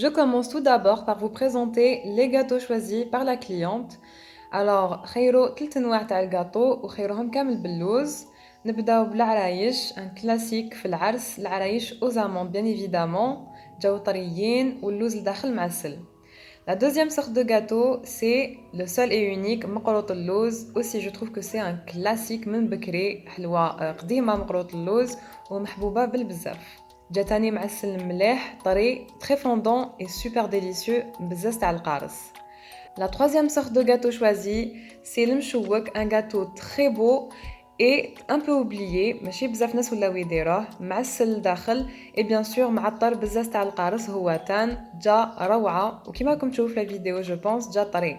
Je commence tout d'abord par vous présenter les gâteaux choisis par la cliente. Alors, خيروا ثلاث أنواع تاع الجاتو وخيرهم كامل باللوز. نبداو بالعرايش un classique في العرس العرايش aux amandes bien évidemment جاو طريين واللوز الداخل معسل. La deuxième sorte de gâteau, c'est le seul et unique مقروط اللوز. Aussi, je trouve que c'est un classique من بكري حلوة قديمة مقروط اللوز ومحبوبة بالبزاف. جاتاني معسل مليح طري très fondant et super délicieux بزاف تاع القارص. La troisième sorte de gâteau choisi, c'est le mchouak, un gâteau très beau et un peu oublié, ماشي بزاف ناس ولاو يديروه معسل الداخل et bien sûr معطر بزاف تاع القارص هو تان جا روعة وكيما راكم تشوفوا في la vidéo je pense جا طري.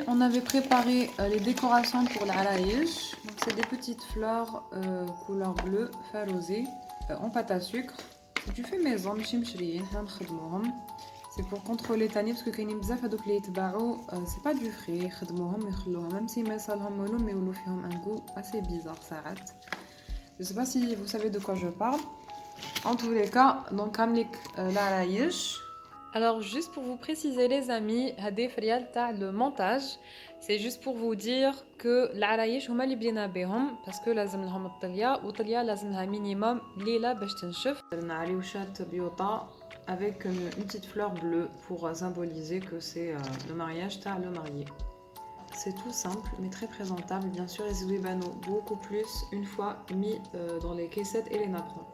On avait préparé les décorations pour l'araïch. Donc c'est des petites fleurs couleur bleue, farosées, en pâte à sucre. Si tu fais maison, ماشي مشريين حنا نخدموهم. C'est pour contrôler tani parce que كاينين بزاف هذوك اللي يتباعوا c'est pas du frais يخدموهم يخلوهم même si ما يصالهم والو mais يولو فيهم un goût assez bizarre ساعات. Je sais pas si vous savez de quoi je parle. En tous les cas, donc عاملك l'araïch. Alors juste pour vous préciser les amis, هادي فريال تاع le montage. C'est juste pour vous dire que العرايش هما اللي بدينا بهم parce que لازم لهم الطلية والطلية لازم لها minimum ليلة باش تنشف. درنا عريوشات بيوطة avec une petite fleur bleue pour symboliser que c'est le mariage تاع le marié. C'est tout simple mais très présentable. Bien sûr, les ouibano beaucoup plus une fois mis dans les caissettes et les napperons.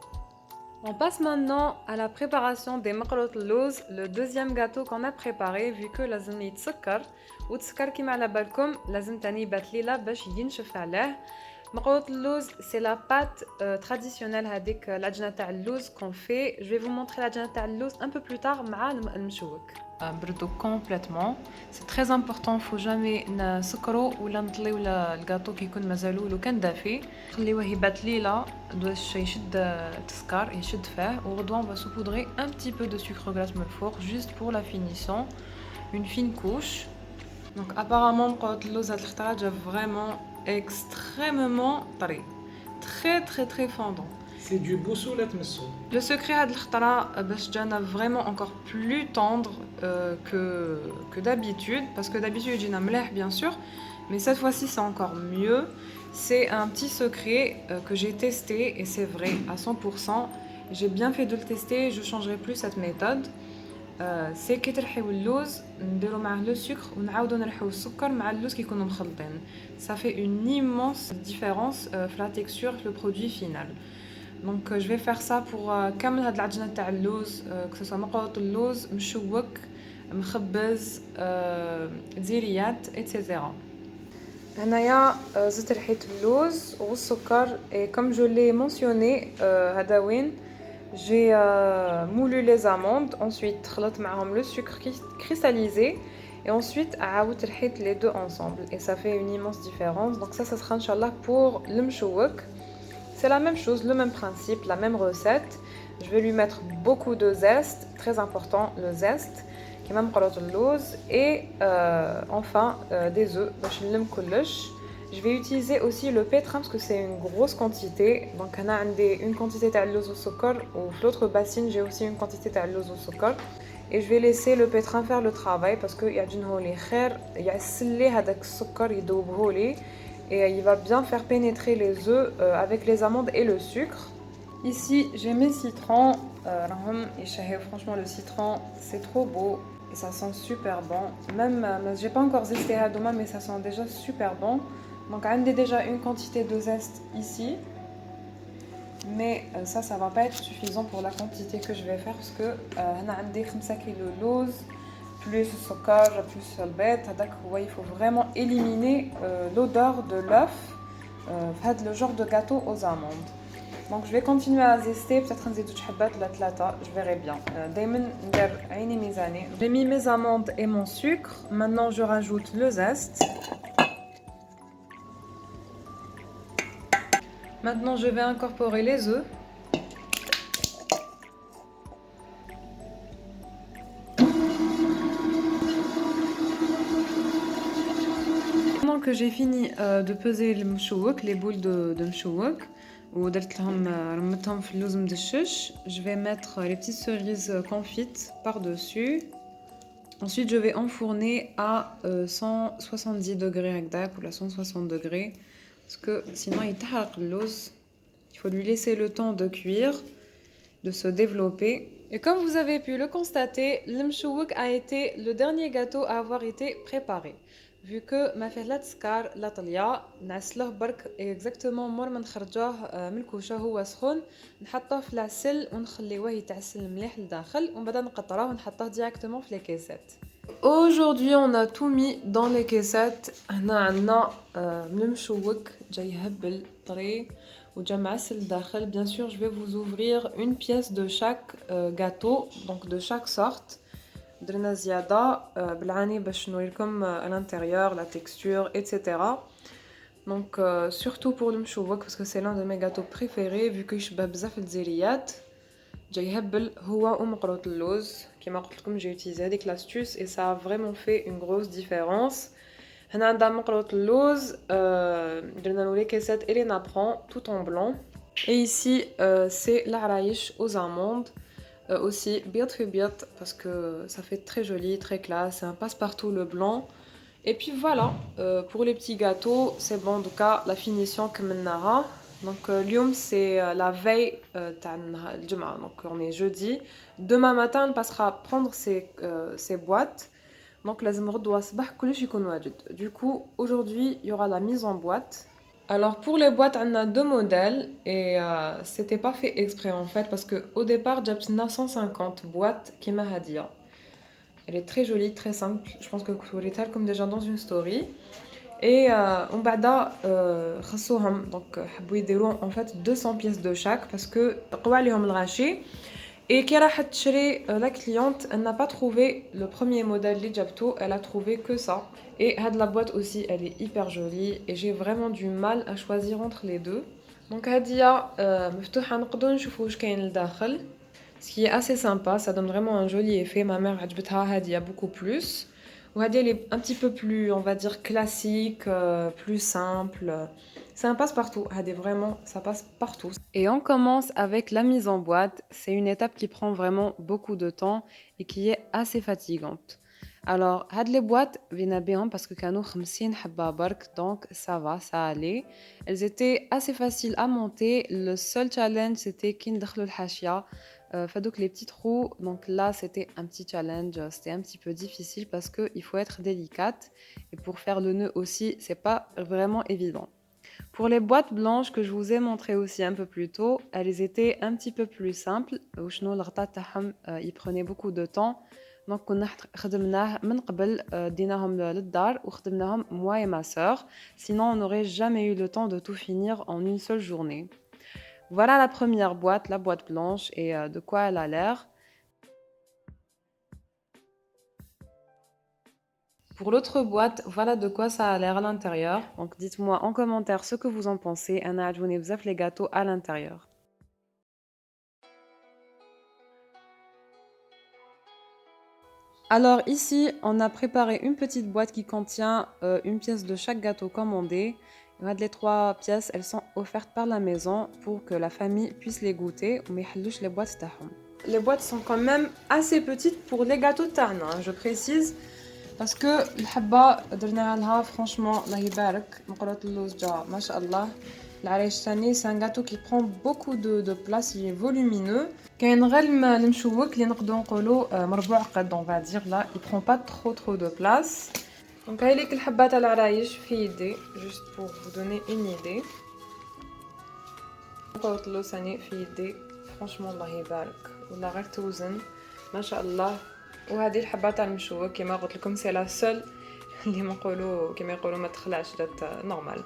On passe maintenant à la préparation des مقروط اللوز, le deuxième gâteau qu'on a préparé vu que لازم يتسكر وتسكر كيما على بالكم لازم تاني يبات ليلة باش ينشف عليه. مقروط اللوز c'est la pâte traditionnelle هذيك العجنة تاع اللوز qu'on fait. Je vais vous montrer العجنة تاع اللوز un peu plus tard مع المشوك. بردو complètement. C'est très important, faut jamais نسكرو ولا نطليو الجاتو كي يكون مازالو لو كان دافي. خليوه يبات ليلة باش يشد تسكر يشد فيه وغدوة on va saupoudrer un petit peu de sucre glace من الفوق juste pour la finition, une fine couche. Donc apparemment مقروط اللوز هاد الخطرة جا vraiment extrêmement طري, très très fondant. C'est du boussou la tmessou. Le secret هاد الخطرة باش جانا vraiment encore plus tendre que d'habitude parce que d'habitude جينا مليح bien sûr mais cette fois-ci c'est encore mieux. C'est un petit secret que j'ai testé et c'est vrai à 100%. J'ai bien fait de le tester, je changerai plus cette méthode. C'est كي ترحيو اللوز نديرو معاه le sucre ونعاودو نرحيو السكر مع اللوز كي يكونوا مخلطين. Ça fait une immense différence في la texture, le produit final. Donc je vais faire ça pour كامل هاد العجينة تاع اللوز que ce soit مقروط اللوز مشوك مخبز زيريات etc. هنايا زدت ريحة اللوز والسكر et comme je l'ai mentionné هذا وين j'ai moulu les amandes, ensuite خلطت معهم le sucre cristallisé et ensuite عاودت رحيت les deux ensemble et ça fait une immense différence. Donc ça sera inchallah pour le mchouak. C'est la même chose, le même principe, la même recette. Je vais lui mettre beaucoup de zeste, très important le zeste, qui est même et enfin des œufs. Je vais utiliser aussi le pétrin parce que c'est une grosse quantité. Donc on a une quantité de l'eau au sokol ou l'autre bassine j'ai aussi une quantité de l'eau au sokol. Et je vais laisser le pétrin faire le travail parce qu'il y a d'une holy khair, il y a scellé hadak sokol يدوب هولي. Et il va bien faire pénétrer les œufs avec les amandes et le sucre. Ici, j'ai mes citrons. Franchement, le citron, c'est trop beau et ça sent super bon. Même, j'ai pas encore zesté à doma, mais ça sent déjà super bon. Donc, on a déjà une quantité de zeste ici. Mais ça va pas être suffisant pour la quantité que je vais faire parce que on a 5 kg de lose. Plus le sucre, plus le bête, il faut vraiment éliminer l'odeur de l'œuf, le genre de gâteau aux amandes. Donc je vais continuer à zester, peut-être un zétou tchabat la tlata, je verrai bien. J'ai mis mes amandes et mon sucre, maintenant je rajoute le zeste. Maintenant je vais incorporer les œufs. Que j'ai fini de peser le mchouak, les boules de mchouak, ودرت لهم رمتهم في اللوز مدشش. Je vais mettre les petites cerises confites par-dessus. Ensuite, je vais enfourner à 170 degrés هكذاك ولا 160 degrés parce que sinon يتحرق اللوز. Il faut lui laisser le temps de cuire, de se développer. Et comme vous avez pu le constater, le mchououk a été le dernier gâteau à avoir été préparé. Vu que ما فيه لا تسكر لا طليا نعسلوه برك exactement مور ما نخرجوه من الكوشه هو سخون نحطوه في العسل ونخليوه يتعسل مليح لداخل ومن بعد نقطروه ونحطوه directement في les caissettes. Aujourd'hui on a tout mis dans les caissettes. هنا عندنا من المشوك جاي هبل طري وجا معسل لداخل. Bien sûr je vais vous ouvrir une pièce de chaque gâteau, donc de chaque sorte. درنا زيادة بالعاني باش نوريكم à l'intérieur, la texture, etc. Donc surtout pour le mchouwak parce que c'est l'un de mes gâteaux préférés vu que يشبه بزاف الجزيريات. جاي هبل هو ومقروط اللوز كيما قلت لكم j'ai utilisé هذيك l'astuce et ça a vraiment fait une grosse différence. هنا عندنا مقروط اللوز درنا له les caissettes et les napperons tout en blanc. Et ici c'est l'araïch aux amandes. Aussi biot fait biot parce que ça fait très joli, très classe, c'est un passe-partout le blanc. Et puis voilà, pour les petits gâteaux, c'est bon en tout cas la finition comme Nara. Donc l'yom c'est la veille donc on est jeudi. Demain matin on passera prendre ces boîtes. Donc du coup aujourd'hui il y aura la mise en boîte. Alors pour les boîtes, on a deux modèles et c'était pas fait exprès en fait parce que au départ j'ai 150 boîtes qui m'a hadia. Elle est très jolie, très simple. Je pense que vous l'avez comme déjà dans une story. Et on bada خصوهم donc حبوا يديروا en fait 200 pièces de chaque parce que قوا عليهم الغاشي. Et qui راح تشري la cliente, elle n'a pas trouvé le premier modèle اللي جابتو, elle a trouvé que ça. Et la boîte aussi, elle est hyper jolie et j'ai vraiment du mal à choisir entre les deux. Donc هادية مفتوحة نقدروا نشوفوا واش كاين لداخل. Ce qui est assez sympa, ça donne vraiment un joli effet. Ma mère عجبتها هادية beaucoup plus. وهادية elle est un petit peu plus, on va dire classique, plus simple. C'est un passe-partout. هادي vraiment, ça passe partout. Et on commence avec la mise en boîte. C'est une étape qui prend vraiment beaucoup de temps et qui est assez fatigante. Alors, هاد les boîtes فينا بيهم parce que كانوا 50 حبة برك, donc ça va, ça allait. Elles étaient assez faciles à monter. Le seul challenge c'était كي ندخلوا الحاشية. فدوك les petits trous, donc là c'était un petit challenge, c'était un petit peu difficile parce qu'il faut être délicate et pour faire le nœud aussi c'est pas vraiment évident. Pour les boîtes blanches que je vous ai montré aussi un peu plus tôt, elles étaient un petit peu plus simples. Ils prenaient beaucoup de temps. Donc كنا خدمناه من قبل ديناهم للدار وخدمناهم moi et ma sœur. Sinon on n'aurait jamais eu le temps de tout finir en une seule journée. Voilà la première boîte, la boîte blanche et de quoi elle a l'air. Pour l'autre boîte, voilà de quoi ça a l'air à l'intérieur. Donc dites-moi en commentaire ce que vous en pensez. أنا عجبوني بزاف les gâteaux à l'intérieur. Alors ici, on a préparé une petite boîte qui contient une pièce de chaque gâteau commandé. Les 3 pièces, elles sont offertes par la maison pour que la famille puisse les goûter. Les boîtes تاعهم. Les boîtes sont quand même assez petites pour les gâteaux تاعنا, je précise. Parce que الحبة درنا لها franchement الله يبارك مقروط اللوز جا ما شاء الله. العريش ثاني c'est un gâteau qui prend beaucoup de place, il est volumineux. كاين غير المشوك اللي نقدروا نقولوا مربوع قد on va dire là, il prend pas trop de place. Donc هاي ليك الحبة تاع العرايش في يدي juste pour vous donner une idée. مقروط اللوز ثاني في يدي franchement الله يبارك والله غير توزن ما شاء الله. وهذه الحبة تاع المشوك كما قلت لكم c'est la seule اللي نقولوا كما يقولوا ما تخلعش دات normal.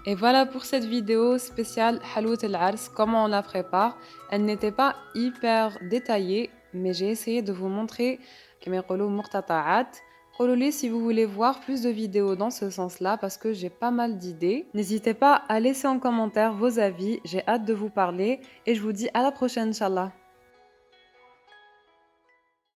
Et voilà pour cette vidéo spéciale Halout el Ars, comment on la prépare. Elle n'était pas hyper détaillée, mais j'ai essayé de vous montrer كما يقولوا مقتطعات. قولوا si vous voulez voir plus de vidéos dans ce sens-là parce que j'ai pas mal d'idées. N'hésitez pas à laisser en commentaire vos avis, j'ai hâte de vous parler et je vous dis à la prochaine, Inch'Allah.